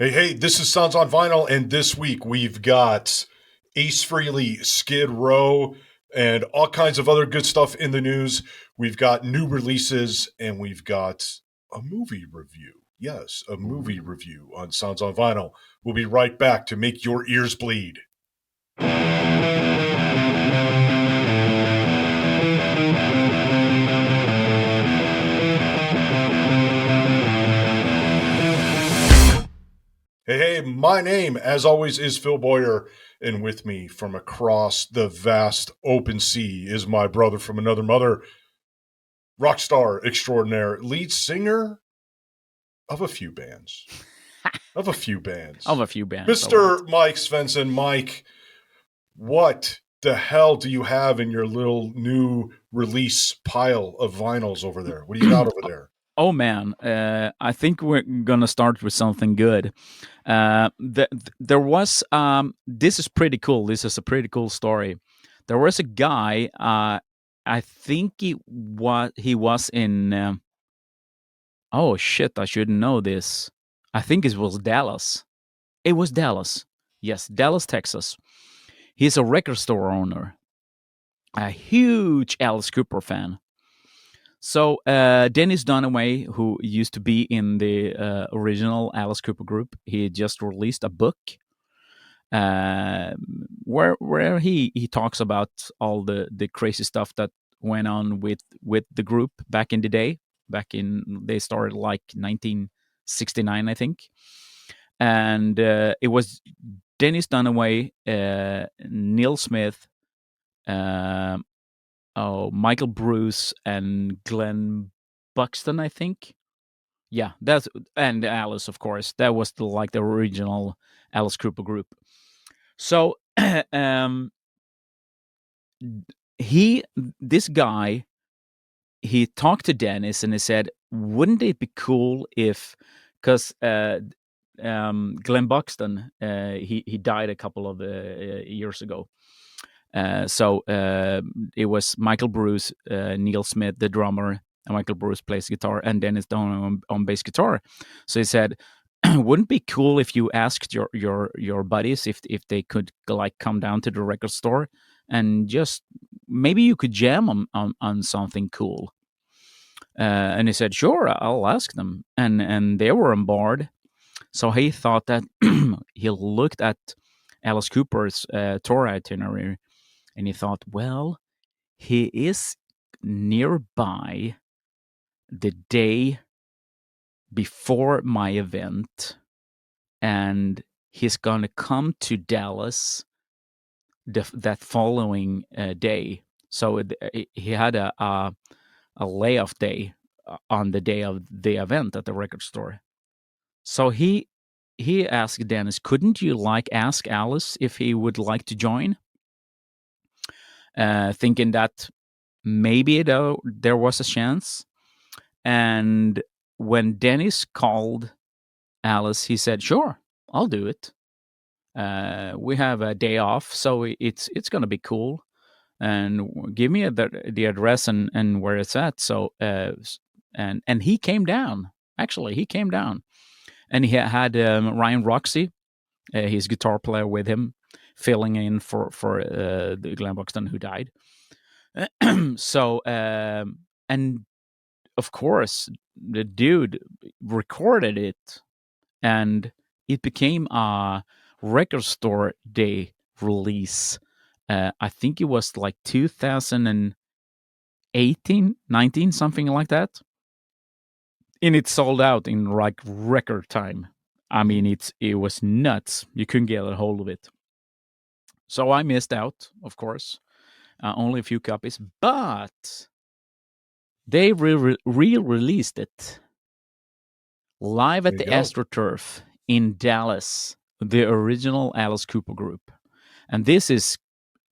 Hey, this is Sounds on Vinyl, and this week we've got Ace Frehley, Skid Row, and all kinds of other good stuff in the news. We've got new releases, and we've got a movie review. Yes, a movie review on Sounds on Vinyl. We'll be right back to make your ears bleed. Hey, my name, as always, is Phil Boyer, and with me from across the vast open sea is my brother from another mother, rock star extraordinaire, lead singer of a few bands. Of a few bands. Of a few bands. Mr. Mike Svensson. Mike, what the hell do you have in your little new release pile of vinyls over there? What do you got over there? Oh man, I think we're gonna start with something good. There was this is pretty cool. This is a pretty cool story. There was a guy. I think he was in. Oh shit! I shouldn't know this. I think it was Dallas. It was Dallas. Yes, Dallas, Texas. He's a record store owner. A huge Alice Cooper fan. So Dennis Dunaway, who used to be in the original Alice Cooper group, he just released a book uh, where he talks about all the crazy stuff that went on with the group back in the day. Back in they started like 1969, I think, and it was Dennis Dunaway, Neil Smith, uh, Michael Bruce, and Glenn Buxton, I think. Yeah, that's and Alice, of course. That was the original Alice Cooper group. So, um, he this guy he talked to Dennis and he said, "Wouldn't it be cool if?" Because Glenn Buxton, he died a couple of years ago. So it was Michael Bruce, Neil Smith, the drummer, and Michael Bruce plays guitar, and Dennis Down on bass guitar. So he said, "Wouldn't it be cool if you asked your buddies if they could like come down to the record store and just maybe you could jam on something cool?" And he said, "Sure, I'll ask them," and they were on board. So he thought that he looked at Alice Cooper's tour itinerary and he thought, well, he is nearby the day before my event, and he's going to come to Dallas that following day. So he had a layoff day on the day of the event at the record store. So he asked Dennis, couldn't you ask Alice if he would like to join? Thinking that maybe there was a chance. And when Dennis called Alice, he said, "Sure, I'll do it. We have a day off, so it's gonna be cool. And give me the address and where it's at." So and he came down. Actually, he came down, and he had Ryan Roxy, his guitar player, with him, filling in for the Glenn Buxton who died. So and of course, the dude recorded it, and it became a record store day release. I think it was like 2018, 19, something like that. And it sold out in like record time. I mean, it was nuts. You couldn't get a hold of it. So I missed out, of course. Only a few copies, but they re-released it live at There you the go. AstroTurf in Dallas, the original Alice Cooper group. And this is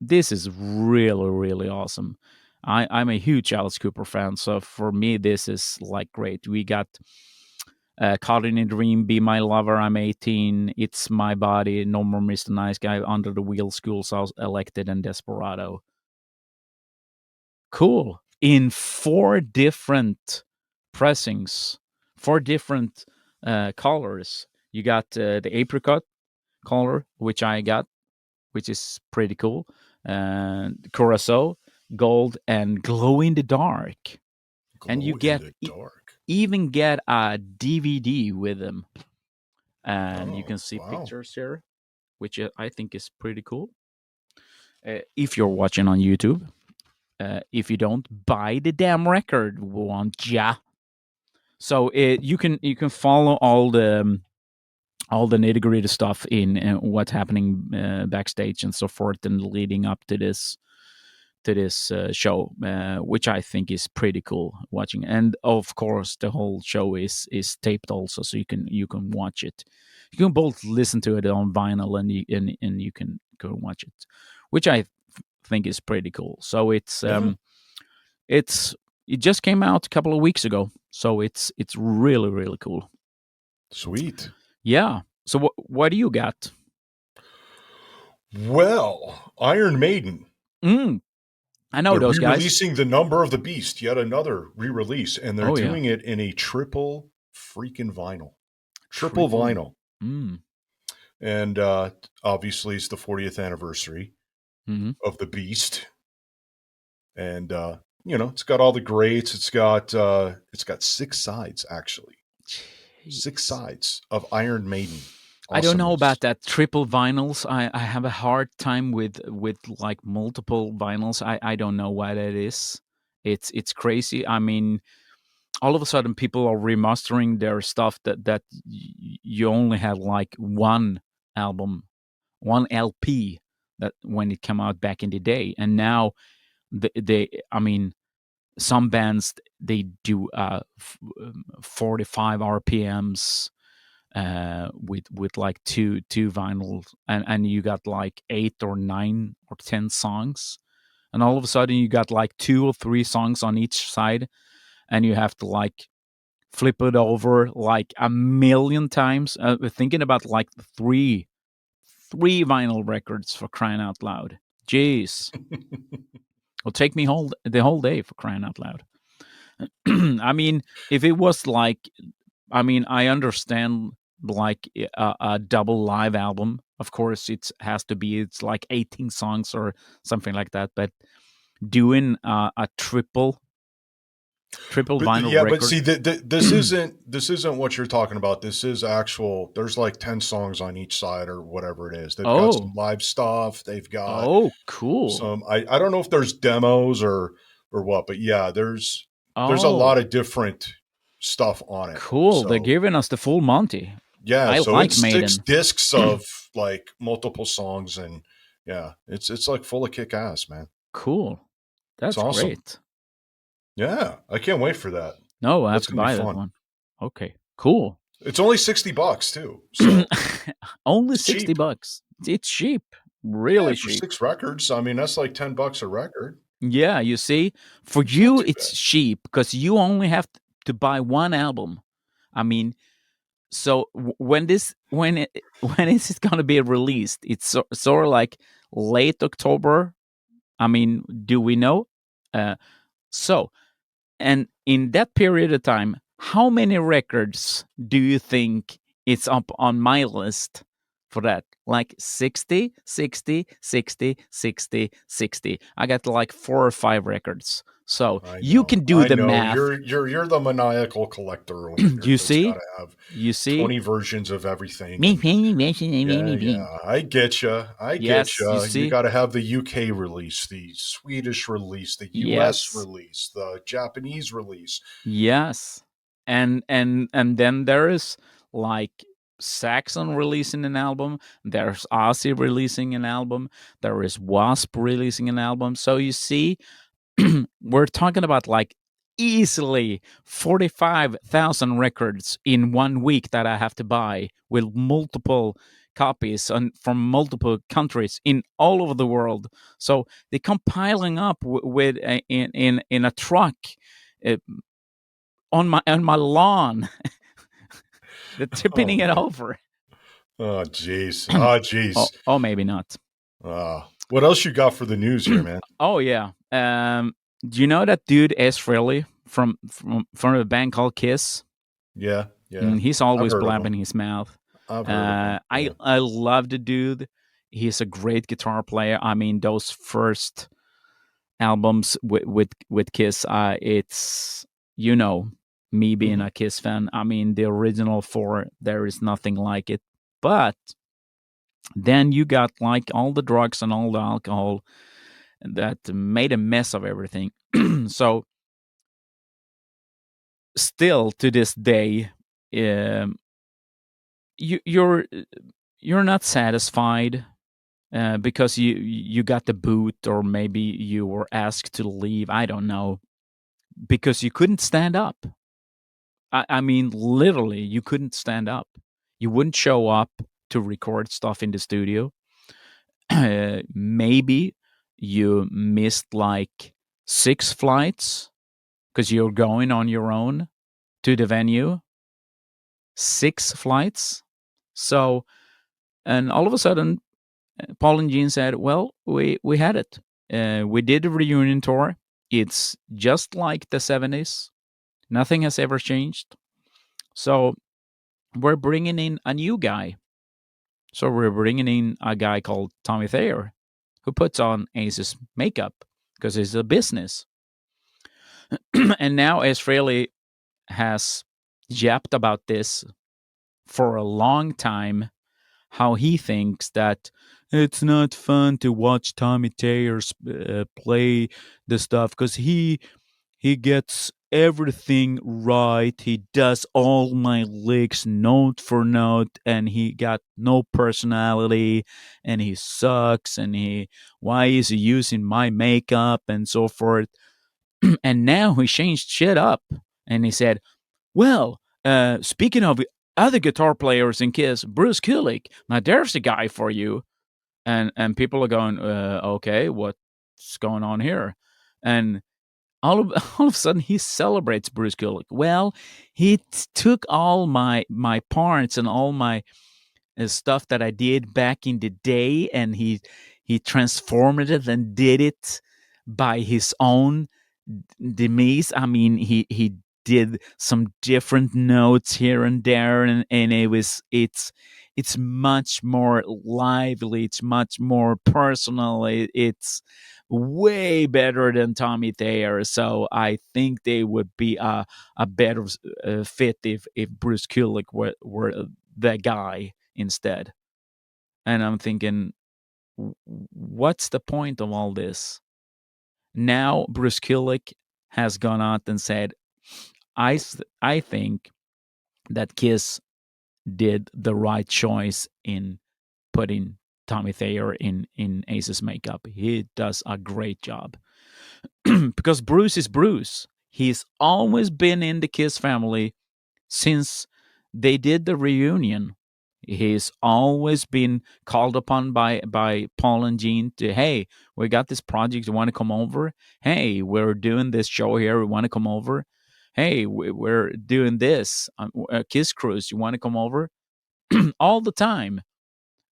really, really awesome. I'm a huge Alice Cooper fan, so for me this is like great. We got Caught in a Dream, Be My Lover, I'm 18, It's My Body, No More Mr. Nice Guy, Under the Wheel, School Sauce, Elected, and Desperado. Cool. In 4 different pressings, 4 different colors. You got the apricot color, which I got, which is pretty cool. Curacao, gold, and glow in the dark. And you Glow in get the dark. even get a DVD with them, and you Oh, can see wow. pictures here, which I think is pretty cool. If you're watching on YouTube, if you don't, buy the damn record, won't ya? So you can follow all the nitty gritty stuff in what's happening backstage and so forth, and leading up to this show, which I think is pretty cool watching. And of course, the whole show is taped also, so you can watch it. You can both listen to it on vinyl and you can go watch it, which I think is pretty cool. So Yeah. it's it just came out a couple of weeks ago, so it's really really cool. Sweet. Yeah. So what do you got? Well, Iron Maiden. Mm, I know They're those guys. re-releasing The Number of the Beast, yet another re-release, and they're Oh yeah, doing it in a triple freaking vinyl. Triple triple. vinyl. Mm, And obviously it's the 40th anniversary hmm. of the Beast. And it's got all the greats. It's got six sides actually. Six Jeez. sides of Iron Maiden. I don't know Awesomeness. about that triple vinyls. I have a hard time with like multiple vinyls. I don't know what it is. It's crazy. I mean, all of a sudden people are remastering their stuff that you only had like one album, one LP that when it came out back in the day, and now they I mean some bands they do 45 RPMs with like two vinyl, and you got like 8 or 9 or 10 songs, and all of a sudden you got like 2 or 3 songs on each side, and you have to like flip it over like a million times. Thinking about like three vinyl records, for crying out loud. Jeez, it'll take me the whole day, for crying out loud. I mean, if it was like, I mean, I understand like a double live album. Of course, it has to be. It's like 18 songs or something like that. But doing a triple But vinyl yeah, but record. see, this isn't what you're talking about. This is actual. There's like 10 songs on each side or whatever it is. They've got some Oh, live stuff. They've got oh, cool. some. I don't know if there's demos or what, but yeah, there's a lot Oh, of different stuff on it. cool. They're So giving us the full Monty. yeah, I so like it's six Maiden. discs of like multiple songs, and yeah, it's like full of kick ass, man. Cool. It's That's awesome. great. Yeah, I can't wait for that. No, I have That's to gonna be buy that fun. one. Okay, cool. It's only $60 too, so Only it's 60 cheap. bucks. It's cheap. Yeah, Really for cheap. 6 records, I mean that's like $10 a record. Yeah, you see, for It's not you too bad. it's cheap because you only have to buy one album. I mean, so when is it going to be released? It's sort of like late October. I mean, do we know? Uh, so, and in that period of time, how many records do you think it's up on my list for that? Like 60, 60, 60, 60, 60. I got like 4 or 5 records. So I you know, can do I the know. math. You're the maniacal collector over here You that's got see? to have You see? 20 versions of everything, and yeah, yeah, I get you. I get Yes, you you. You see? got to have the UK release, the Swedish release, the US Yes. release, the Japanese release. Yes. And then there is like Saxon releasing an album, there's Ozzy releasing an album, there is Wasp releasing an album. So you see, we're talking about like easily 45,000 records in one week that I have to buy with multiple copies and from multiple countries in all over the world. So they come piling up with in a truck uh, on my lawn. They're Oh tipping it man. over. Oh jeez. Oh Oh, jeez. oh, maybe not. What else you got for the news here, man? Oh yeah. Do you know that dude S. Frehley from a band called Kiss? Yeah, yeah. He's I've always heard of them. blabbing his mouth. I've heard of him. I Yeah. I love the dude. He's a great guitar player. I mean, those first albums with Kiss, it's you know me being Hmm. a Kiss fan. I mean, the original four, there is nothing like it. But then you got like all the drugs and all the alcohol that made a mess of everything. So still to this day, um, you, you're not satisfied because you got the boot, or maybe you were asked to leave. I don't know, because you couldn't stand up. I mean, literally, you couldn't stand up. You wouldn't show up to record stuff in the studio. Maybe you missed like 6 flights because you're going on your own to the venue. 6 flights. So, and all of a sudden, Paul and Gene said, "Well, we had it. We did a reunion tour. It's just like the '70s. Nothing has ever changed. So we're bringing in a new guy. So we're bringing in a guy called Tommy Thayer, who puts on Ace's makeup because it's a business." And now Ace Frehley has yapped about this for a long time, how he thinks that it's not fun to watch Tommy Taylor play the stuff because he gets everything right. He does all my licks note for note, and he got no personality, and he sucks. And he why is he using my makeup and so forth? And now he changed shit up, and he said, "Well, speaking of other guitar players in Kiss, Bruce Kulick, now there's a guy for you." And people are going, "Okay, what's going on here?" And all of a sudden he celebrates Bruce Kulick. Well, he took all my parts and all my stuff that I did back in the day, and he transformed it and did it by his own demise. I mean, he did some different notes here and there, and it's much more lively. It's much more personal. It's way better than Tommy Thayer. So I think they would be a better fit if Bruce Kulick were the guy instead. And I'm thinking, what's the point of all this? Now Bruce Kulick has gone out and said, I think that Kiss did the right choice in putting Tommy Thayer in Ace's makeup. He does a great job. Because Bruce is Bruce. He's always been in the Kiss family since they did the reunion. He's always been called upon by Paul and Gene to, hey, we got this project, you want to come over? Hey, we're doing this show here, we want to come over? Hey, we're doing this Kiss Cruise, you want to come over? All the time.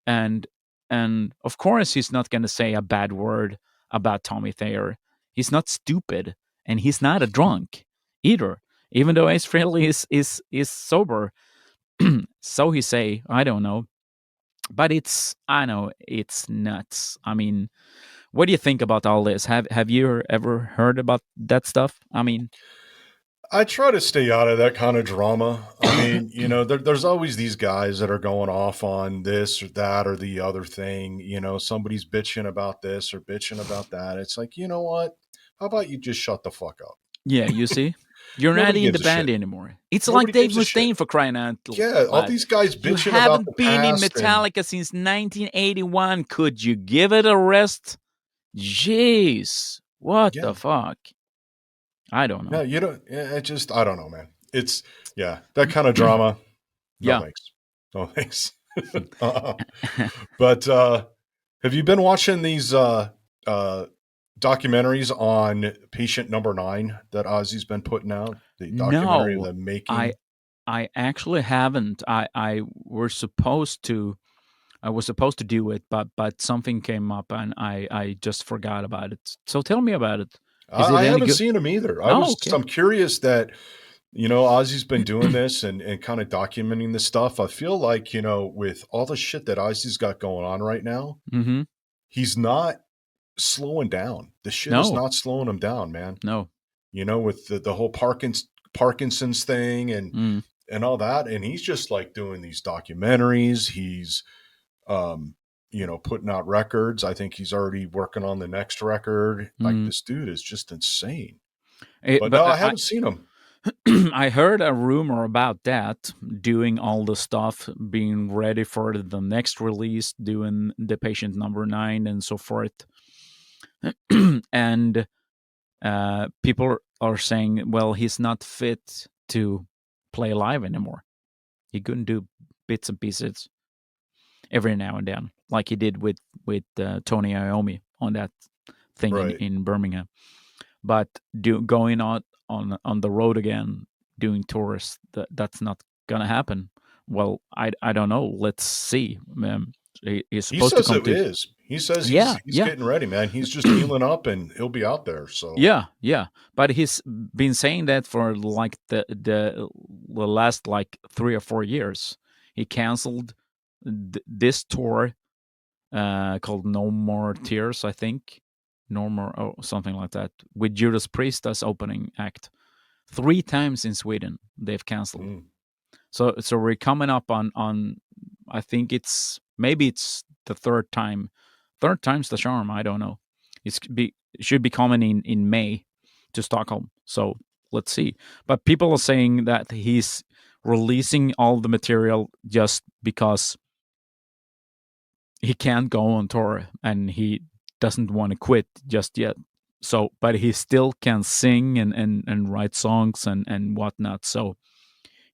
and and of course he's not going to say a bad word about Tommy Thayer. He's not stupid, and he's not a drunk either, even though Ace Frehley is sober. So he say, I don't know. But I know it's nuts. I mean, what do you think about all this? Have you ever heard about that stuff? I mean, I try to stay out of that kind of drama. I mean, there's always these guys that are going off on this or that or the other thing. Somebody's bitching about this or bitching about that. It's like, you know what? How about you just shut the fuck up? yeah, you see, you're not Nobody in the gives a band shit. anymore. It's like Nobody Dave gives a shit. Mustaine, for crying out Yeah, all loud. these guys You bitching about the haven't been in past and Metallica since 1981. Could you give it a rest? Jeez, what yeah, the fuck? I don't no, know. you don't. It just, I don't know, man. It's yeah, that kind of drama. No Yeah. thanks. No thanks. uh But have you been watching these uh, documentaries on Patient Number Nine that Ozzy's been putting out? The documentary of No, the I making. I actually haven't. I was supposed to do it, but something came up and I just forgot about it. So tell me about it. Is it I any haven't good? seen them either. Oh, okay. I'm curious that Ozzy's been doing this and kind of documenting this stuff. I feel like, with all the shit that Ozzy's got going on right now, Mm-hmm. he's not slowing down. The shit is No, not slowing him down, man. no. With the whole Parkinson's thing Mm, and all that. And he's just like doing these documentaries. He's, putting out records. I think he's already working on the next record. Like, mm. this dude is just insane. But But no, I haven't seen him. I heard a rumor about that, doing all the stuff, being ready for the next release, doing the patient number 9 and so forth. And people are saying, well, he's not fit to play live anymore. He couldn't do bits and pieces every now and then, like he did with Tony Iommi on that thing Right. in Birmingham. But going out on the road again, doing tours, that's not gonna happen. Well, I don't know. Let's see. He's He supposed to says come it to. is. He says he's Yeah, he's yeah. getting ready, man. He's just healing up and he'll be out there. So Yeah, yeah, but he's been saying that for like the last like 3 or 4 years. He canceled this tour called No More Tears, I think, No More, oh, something like that, with Judas Priest as opening act. 3 times in Sweden they've canceled. mm, So we're coming up on I think maybe it's the third time. Third time's the charm. I don't know. It should be coming in May to Stockholm. So let's see. But people are saying that he's releasing all the material just because he can't go on tour and he doesn't want to quit just yet. So, but he still can sing and write songs and whatnot. So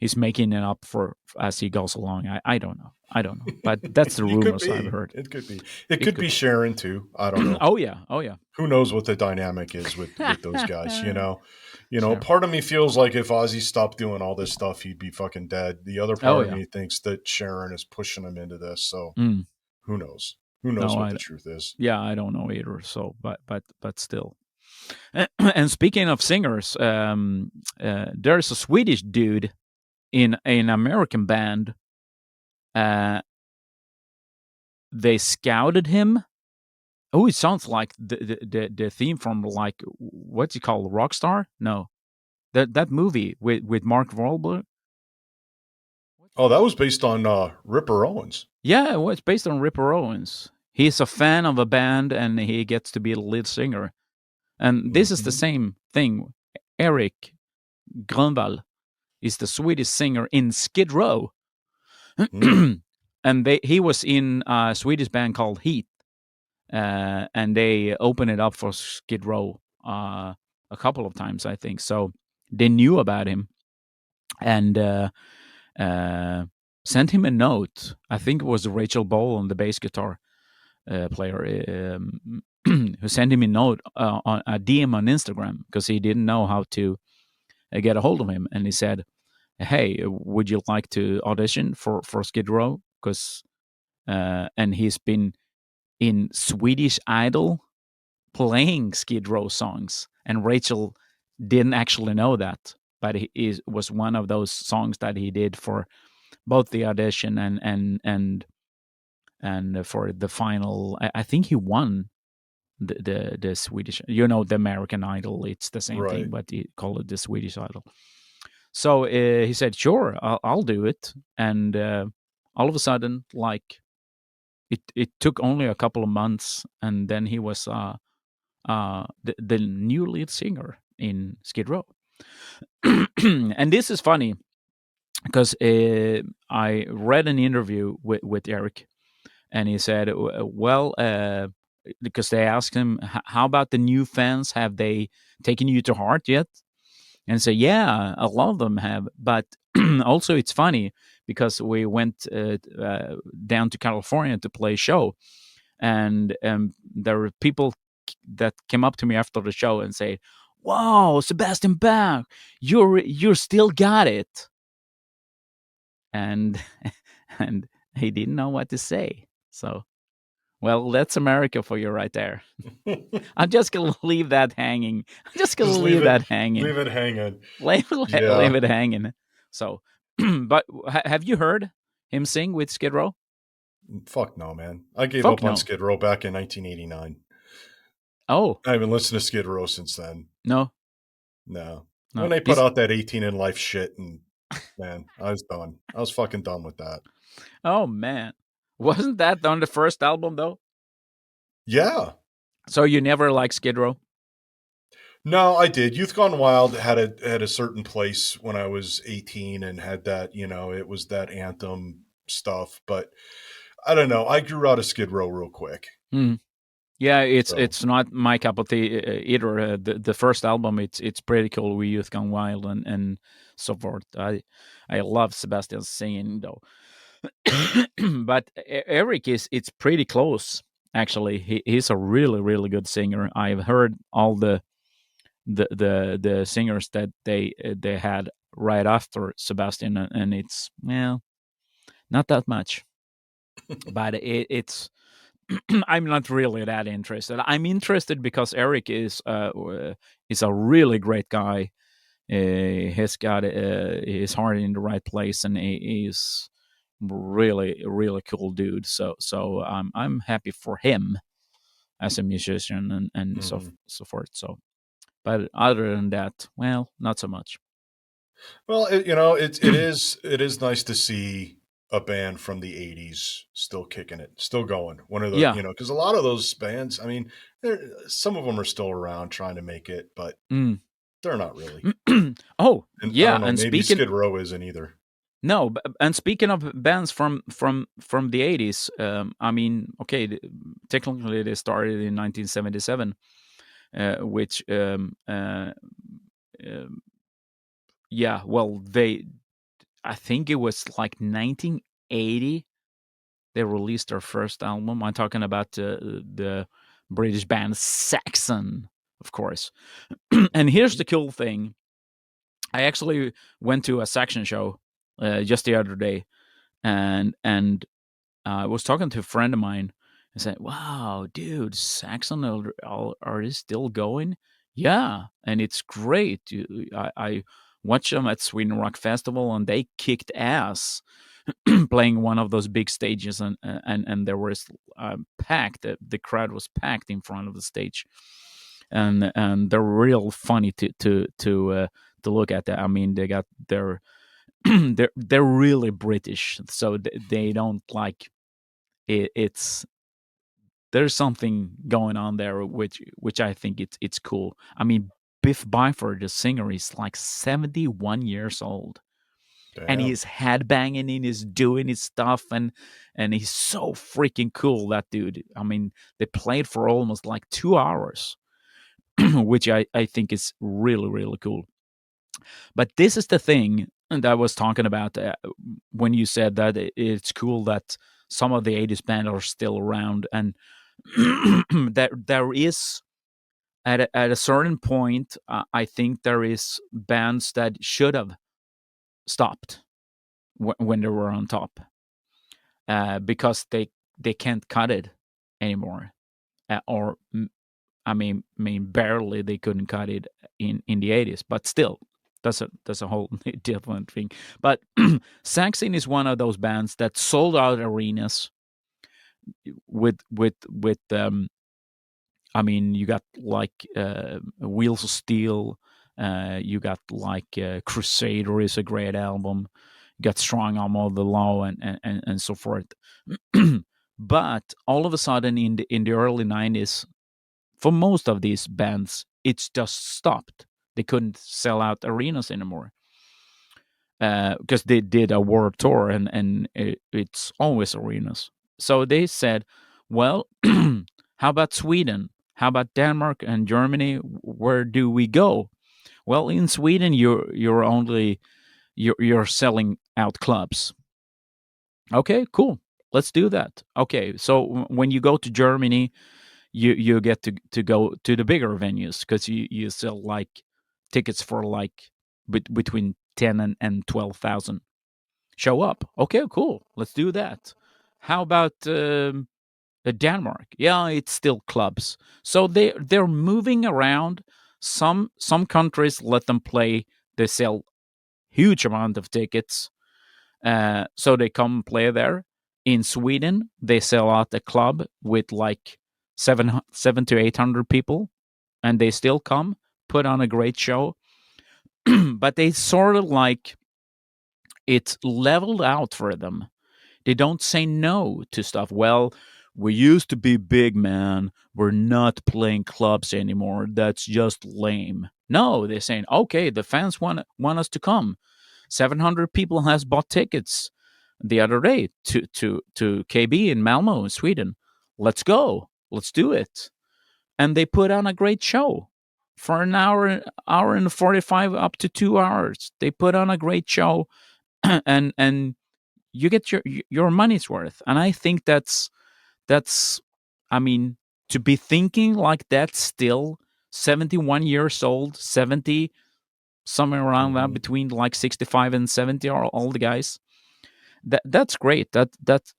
he's making it up for as he goes along. I don't know. I don't know. But that's the he could rumors I've be. heard. It could be. It It could could be be. Sharon too. I don't know. Oh yeah. Oh yeah. Who knows what the dynamic is with those guys? Sure. Part of me feels like if Ozzy stopped doing all this stuff, he'd be fucking dead. The other Oh part of yeah. me thinks that Sharon is pushing him into this. So Mm. who knows? Who knows No, what the truth is? yeah, I don't know either. So, but still. And speaking of singers, there's a Swedish dude in an American band. Uh, they scouted him. Oh, it sounds like the theme from like what's it called, Rockstar? No, that movie with Mark Wahlberg. Oh, that was based on Ripper Owens. Yeah, well, it's based on Ripper Owens. He's a fan of a band and he gets to be the lead singer. And this is the Mm-hmm. same thing. Eric Grönvall is the Swedish singer in Skid Row. Mm. And he was in a Swedish band called Heat. And they opened it up for Skid Row a couple of times, I think. So they knew about him and uh, sent him a note. I think it was Rachel Bowl on the bass guitar player who sent him a note on a DM on Instagram because he didn't know how to get a hold of him, and he said, "Hey, would you like to audition for Skid Row?" Because and he's been in Swedish Idol playing Skid Row songs, and Rachel didn't actually know that, but it was one of those songs that he did for both the audition and for the final. I think he won the Swedish, the American Idol. It's the same thing, Right. but he called it the Swedish Idol. So he said, "Sure, I'll do it." And all of a sudden, like it took only a couple of months, and then he was the new lead singer in Skid Row. And this is funny because I read an interview with Eric, and he said, "Well, because they asked him, how about the new fans? Have they taken you to heart yet?" And say, "Yeah, a lot of them have, but also it's funny because we went down to California to play a show, and there were people that came up to me after the show and say, 'Wow, Sebastian Bach, you're still got it,' and and he didn't know what to say. So Well, that's America for you right there. Just I'm just gonna leave that hanging. I'm just gonna leave leave it, that hanging. leave it hanging. Leave Yeah. it hanging. So, but have you heard him sing with Skid Row? Fuck no, man. I gave Fuck up on no. Skid Row back in 1989. Oh I haven't listened to Skid Row since then. no, No. no. When they put He's out that 18 in life shit, and man, I was done. I was fucking done with that. oh man, wasn't that on the first album though? Yeah. So you never liked Skid Row? No, I did. Youth Gone Wild had a certain place when I was 18 and had that, it was that anthem stuff, but I don't know. I grew out of Skid Row real quick. Hmm. Yeah, So, it's not my cup of tea either. The first album, it's pretty cool. We Youth Gone Wild and so forth. I love Sebastian's singing though, but Eric is it's pretty close actually. He's a really good singer. I've heard all the singers that they had right after Sebastian, and it's well not that much, but it's I'm not really that interested. I'm interested because Eric is a really great guy. He's got his heart in the right place, and he's really cool dude. So I'm happy for him as a musician and mhm. so forth. So, but other than that, well, not so much. Well, it is nice to see a band from the 80s still kicking it, still going. One of the, Yeah. because a lot of those bands, I mean, some of them are still around trying to make it, but Mm. they're not really. Oh And I yeah, don't know, and maybe speaking Skid Row isn't either. no, and speaking of bands from the 80s, I mean, okay, technically they started in 1977, which um, yeah, well, they I think it was like 1980 they released their first album. I'm talking about the British band Saxon, of course. And here's the cool thing: I actually went to a Saxon show just the other day, and I was talking to a friend of mine and said, "Wow, dude, Saxon are they still going?" Yeah, and it's great. I watched them at Sweden Rock Festival, and they kicked ass, playing one of those big stages, and there was packed. The crowd was packed in front of the stage, and they're real funny to look at. That I mean, they got their they're really British, so they don't like it's there's something going on there which I think it's cool. I mean, Biff Byford, the singer, is like 71 years old, and Damn. he's headbanging and he's doing his stuff, and he's so freaking cool, that dude. I mean, they played for almost like 2 hours, which I think is really cool. But this is the thing that I was talking about when you said that it's cool that some of the 80s bands are still around, and that there is at a certain point, I think there is bands that should have stopped when they were on top, because they can't cut it anymore, or I mean, barely they couldn't cut it in the 80s, but still, that's a whole different thing. But Saxon is one of those bands that sold out arenas with I mean, you got like Wheels of Steel, you got like Crusader is a great album, you got Strong Arm of the Law, and so forth. But all of a sudden, in the early 90s, for most of these bands, it's just stopped. They couldn't sell out arenas anymore because they did a world tour, and it's always arenas. So they said, "Well, how about Sweden? How about Denmark and Germany? Where do we go?" Well, in Sweden, you're only you're selling out clubs. Okay, cool. Let's do that. Okay, so when you go to Germany, you get to go to the bigger venues because you sell like tickets for like between 10 and 12,000. Show up. Okay, cool. Let's do that. How about Denmark, yeah, it's still clubs. So they're moving around. Some countries let them play. They sell huge amount of tickets, so they come play there. In Sweden, they sell out a club with like seven to 800 people, and they still come, put on a great show. But they sort of like it's leveled out for them. They don't say no to stuff. Well, we used to be big, man. We're not playing clubs anymore. That's just lame. No, they're saying, okay, the fans want us to come. 700 people has bought tickets the other day to KB in Malmo in Sweden. Let's go. Let's do it. And they put on a great show for an hour and 45 up to 2 hours. They put on a great show, and you get your money's worth. And I think that's I mean, to be thinking like that still, 71 years old, 70, somewhere around that, Hmm. between like 65 and 70 are all the guys. That's great.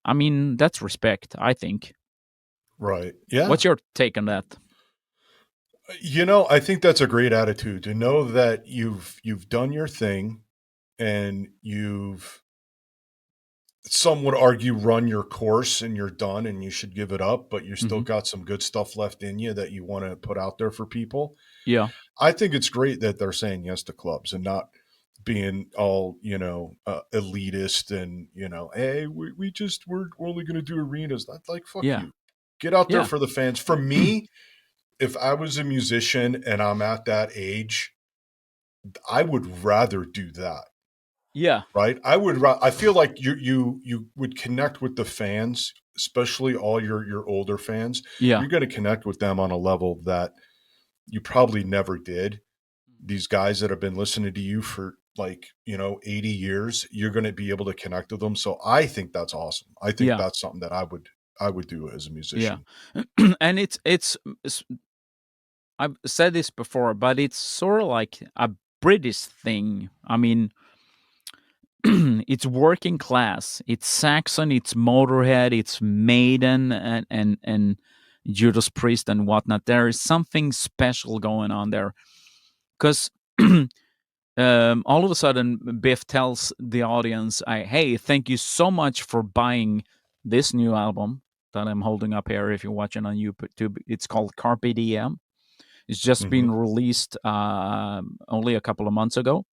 I mean, that's respect, I think. Right. Yeah. What's your take on that? I think that's a great attitude to know that you've done your thing and you've, some would argue, run your course and you're done and you should give it up, but you still Hmm. got some good stuff left in you that you want to put out there for people. Yeah, I think it's great that they're saying yes to clubs and not being all, elitist and, hey, we're only going to do arenas. That's like, fuck yeah, you. Get out there yeah, for the fans. For me, if I was a musician and I'm at that age, I would rather do that. yeah, Right? I feel like you would connect with the fans, especially all your older fans. yeah, You're going to connect with them on a level that you probably never did. These guys that have been listening to you for like, 80 years, you're going to be able to connect with them. So I think that's awesome. I think yeah, that's something that I would do as a yeah. musician. And I've said this before, but it's sort of like a British thing. I mean, it's working class. It's Saxon. It's Motorhead. It's Maiden and Judas Priest and whatnot. There is something special going on there because all of a sudden Biff tells the audience, "Hey, thank you so much for buying this new album that I'm holding up here. If you're watching on YouTube, it's called Carpe Diem. It's just been Hmm. released only a couple of months ago,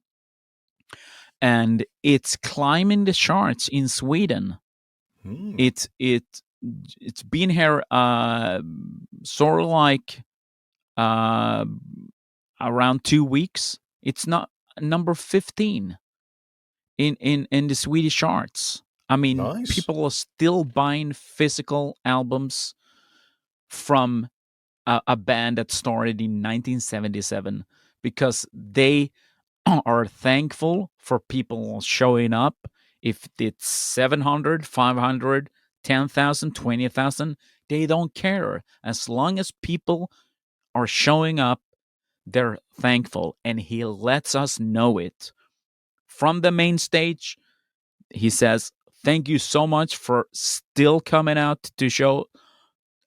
and it's climbing the charts in Sweden. Hmm. It's been here sort of like uh, around 2 weeks. It's not number 15 in the Swedish charts. I mean, Nice. people are still buying physical albums from a band that started in 1977 because they are thankful for people showing up. If it's 700, 500, 10,000, 20,000, they don't care. As long as people are showing up, they're thankful. And he lets us know it. From the main stage, he says, "Thank you so much for still coming out to show."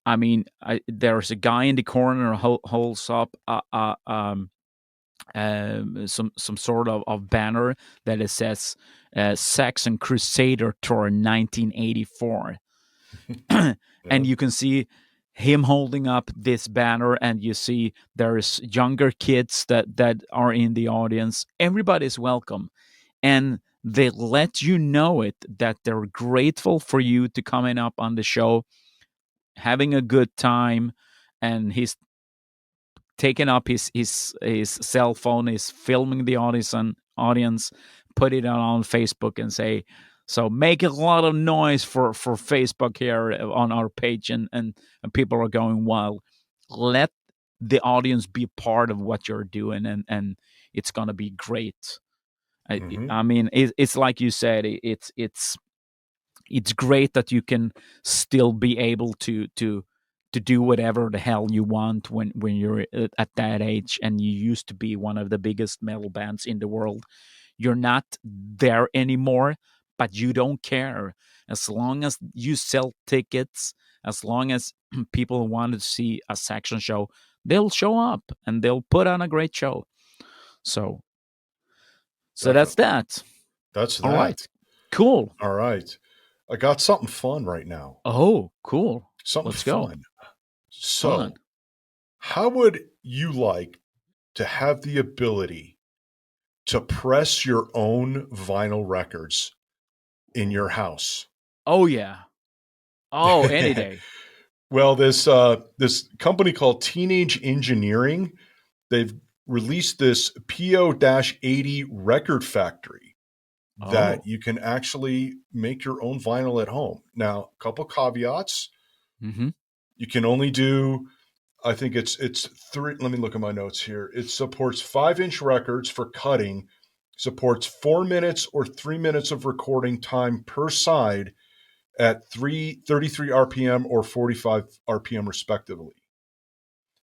I mean, there's a guy in the corner who holds up some sort of banner that it says Saxon Crusader Tour 1984. And Yeah. you can see him holding up this banner, and you see there's younger kids that are in the audience. Everybody's welcome, and they let you know it that they're grateful for you to coming up on the show, having a good time. And he's taking up his cell phone, is filming the audience, put it on Facebook, and say, "So make a lot of noise for Facebook here on our page," and people are going wild. Let the audience be part of what you're doing, and it's gonna be great. I, Hmm. I mean, it's like you said, it's great that you can still be able to do whatever the hell you want when you're at that age, and you used to be one of the biggest metal bands in the world. You're not there anymore, but you don't care. As long as you sell tickets, as long as people want to see a section show, they'll show up and they'll put on a great show. So, so that's Definitely. that. That's All right, that. cool. All right. I got something fun right now. Oh, cool. Something Let's go. fun. Fun. So, how would you like to have the ability to press your own vinyl records in your house? Oh yeah. Oh, any day. Well, this company called Teenage Engineering, they've released this PO-80 record factory that Oh. you can actually make your own vinyl at home. Now, a couple caveats. Mm-hmm. You can only do, I think it's three. Let me look at my notes here. It supports 5-inch records for cutting, supports 4 minutes or 3 minutes of recording time per side at 33 RPM or 45 RPM respectively.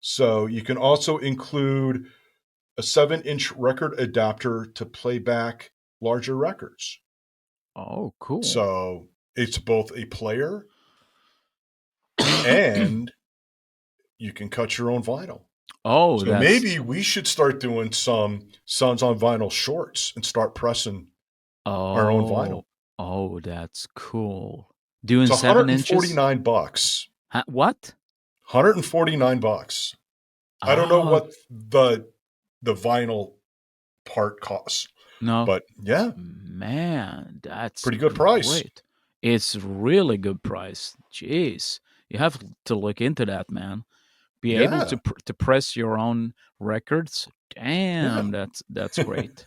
So you can also include a 7-inch record adapter to play back larger records. Oh, cool. So it's both a player and you can cut your own vinyl. Oh, So that's maybe we should start doing some Sons on Vinyl shorts and start pressing our own vinyl. oh, oh, that's cool. Doing It's 7 inches? 149 bucks. Huh, what? 149 bucks. I don't know Oh, what the vinyl part costs, no. but yeah, Man, that's pretty good price. great. It's really good price. Jeez. You have to look into that, man. Be able Yeah, to to press your own records. yeah. Damn, that's great.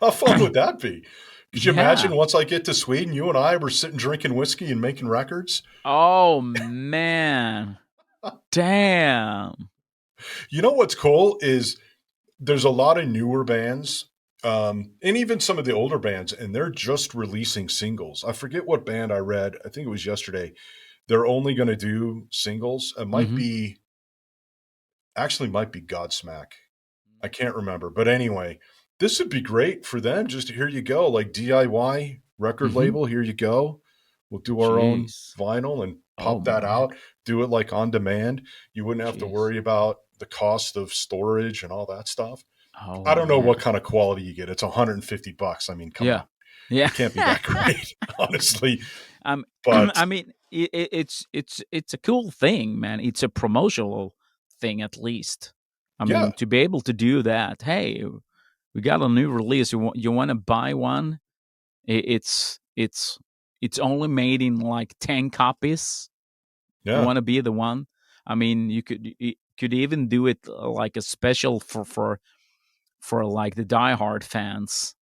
How fun would that be? Could you imagine Yeah. once I get to Sweden, you and I were sitting drinking whiskey and making records? Oh man. Damn. You know what's cool is there's a lot of newer bands, and even some of the older bands, and they're just releasing singles. I forget what band I read. I think it was yesterday. They're only going to do singles. It might Mm-hmm. be actually might be Godsmack. I can't remember, but anyway, this would be great for them. Just here you go, like DIY record Mm-hmm. label. Here you go. We'll do our own Jeez. vinyl and Oh pop that man. out. Do it like on demand. You wouldn't have to Jeez. worry about the cost of storage and all that stuff. Oh I don't know what man. kind of quality you get. It's 150 bucks. I mean, come Yeah. on. Yeah. It can't be that great, honestly. um, But I mean, it's a cool thing, man. It's a promotional thing, at least. I yeah. mean, to be able to do that. Hey, we got a new release. You want to buy one? It's only made in like 10 copies. You Yeah. want to be the one? I mean, you could even do it like a special for like the diehard fans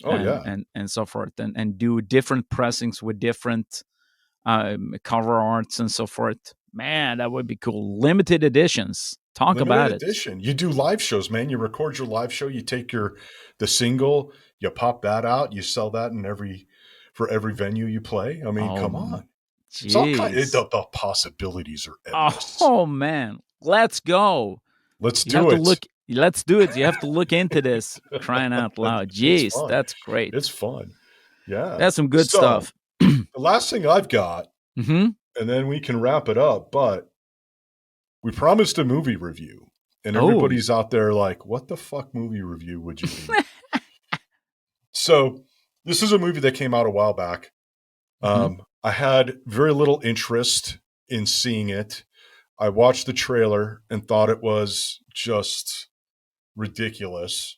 Oh yeah. and so forth, and do different pressings with different cover arts and so forth. Man, that would be cool. Limited editions. Talk Limited about it. edition. You do live shows, man. You record your live show, you take the single, you pop that out, you sell that in every for every venue you play. I mean, come on. It's all kind Jeez. the possibilities are endless. Oh man, let's go. Let's You have do to it. look. Let's do it. You have to look into this. Crying out loud. It's Jeez, fun. that's It's great. fun. Yeah. That's some good So, stuff. the last thing I've got, Hmm. and then we can wrap it up, but we promised a movie review. And Oh. everybody's out there like, what the fuck movie review would you do? So, this is a movie that came out a while back. Hmm. I had very little interest in seeing it. I watched the trailer and thought it was just ridiculous.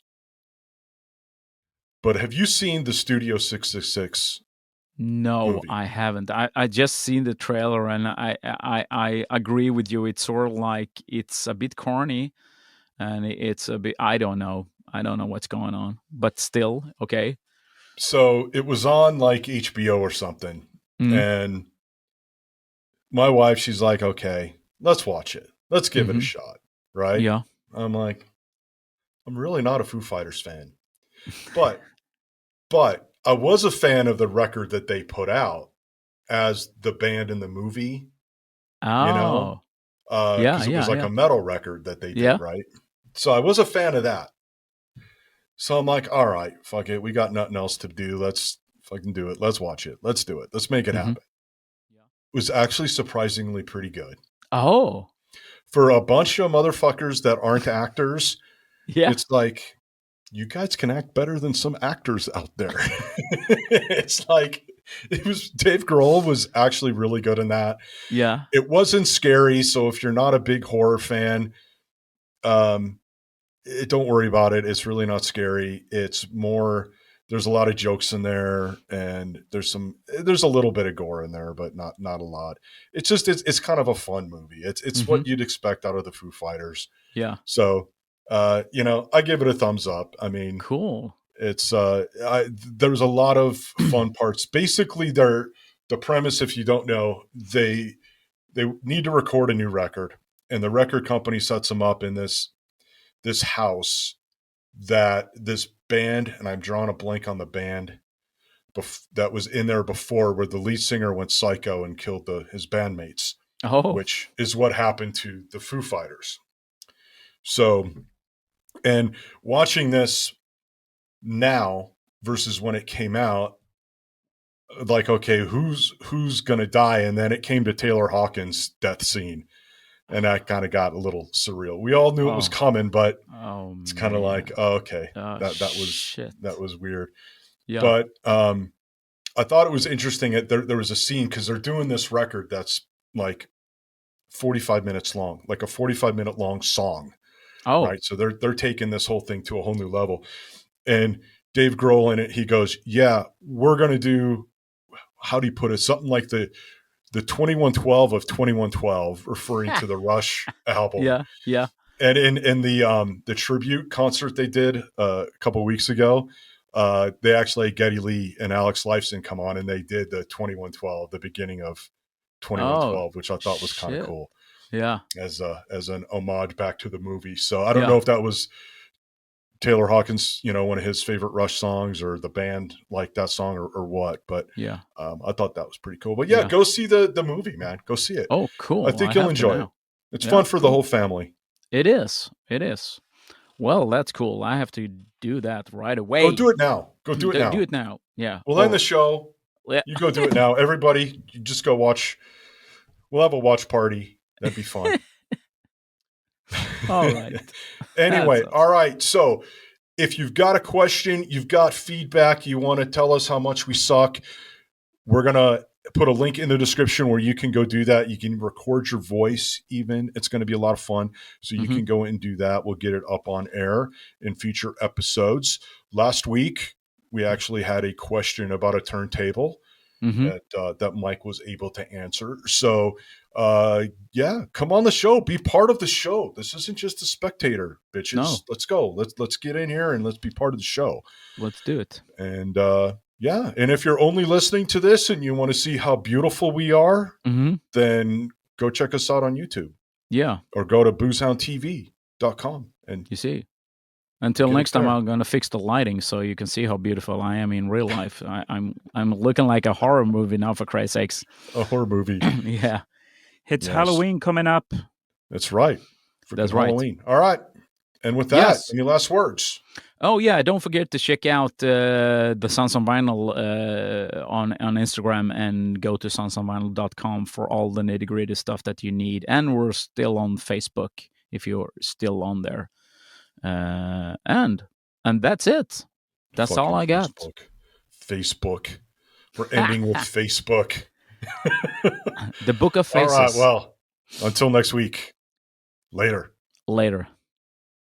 But have you seen the Studio 666 No, movie? I haven't. I just seen the trailer and I agree with you. It's sort of like it's a bit corny and it's a bit. I don't know. I don't know what's going on, but still okay. So it was on like HBO or something. Mm, And my wife, she's like, okay, let's watch it. Let's give it a mm-hmm. shot. Right. Yeah. I'm like, I'm really not a Foo Fighters fan. But But I was a fan of the record that they put out as the band in the movie, you know, Oh. Yeah. because it was Yeah. like Yeah. a metal record that they did, Yeah. right? So I was a fan of that. So I'm like, all right, fuck it. We got nothing else to do. Let's If I can do it, let's watch it. Let's do it. Let's make it Mm-hmm. happen. It was actually surprisingly pretty good. Oh, For a bunch of motherfuckers that aren't actors, yeah, it's like, you guys can act better than some actors out there. It's like, it was Dave Grohl was actually really good in that. yeah. It wasn't scary, so if you're not a big horror fan, um, don't worry about it. It's really not scary. It's more, there's a lot of jokes in there, and there's a little bit of gore in there, but not a lot. It's just it's kind of a fun movie. It's Mm-hmm. what you'd expect out of the Foo Fighters. Yeah. So I give it a thumbs up. I mean, Cool. it's there's a lot of fun parts. Basically, the premise, if you don't know, they need to record a new record, and the record company sets them up in this house that this band, and I'm drawing a blank on the band that was in there before, where the lead singer went psycho and killed his bandmates, Oh, which is what happened to the Foo Fighters. So, and watching this now versus when it came out, like, okay, who's gonna die? And then it came to Taylor Hawkins' death scene, and that kind of got a little surreal. We all knew it was oh, coming, but oh it's kind of like, man. oh, okay, Oh that shit. was weird. Yeah. But I thought it was interesting. There was a scene because they're doing this record that's like 45 minutes long, like a 45-minute long song, Oh, right? So they're taking this whole thing to a whole new level. And Dave Grohl in it, he goes, "Yeah, we're gonna do, how do you put it? Something like the 2112 of 2112, referring to the Rush album." yeah, yeah. And in the tribute concert they did a couple of weeks ago, they actually had Geddy Lee and Alex Lifeson come on, and they did the 2112, the beginning of Oh 2112, which I thought was kind of shit. cool Yeah, as an homage back to the movie. So I don't yeah, know if that was Taylor Hawkins, one of his favorite Rush songs, or the band liked that song, or what. But yeah, I thought that was pretty cool. But yeah, yeah. go see the movie, man. Go see it. Oh, I cool. I think you'll have to enjoy it. now. It's Yeah, fun for the cool. whole family. It is. It is. Well, that's cool. I have to do that right Go away. do it now. Go do it Do now. it now. Yeah. We'll end the Well, show. yeah. You go do it now. Everybody, you just go watch. We'll have a watch party. That'd be fun. All right. That Anyway, sounds all right. So if you've got a question, you've got feedback, you want to tell us how much we suck, we're going to put a link in the description where you can go do that. You can record your voice even. It's going to be a lot of fun. So you Mhm. can go and do that. We'll get it up on air in future episodes. Last week, we actually had a question about a turntable Mhm. that Mike was able to answer. So, yeah, come on the show, be part of the show. This isn't just a spectator, bitches. No, Let's go. Let's get in here and let's be part of the show. let's do it. And yeah, and if you're only listening to this and you want to see how beautiful we are, Mhm. then go check us out on YouTube Yeah, or go to boozehoundtv.com and you see. Until get next us time, there. I'm gonna fix the lighting so you can see how beautiful I am in real life. I'm looking like a horror movie now, for Christ's sakes. A horror movie. Yeah, It's Yes. Halloween coming up. That's right. Freaking That's right. Halloween. All right. And with that, Yes. any last words? Oh yeah, don't forget to check out the Sons on Vinyl on Instagram, and go to sonsonvinyl.com for all the nitty gritty stuff that you need. And we're still on Facebook if you're still on there. And that's it. That's Fucking all I got. Facebook. We're ending with Facebook. The Book of All Faces. right. Well, until next week. Later. Later.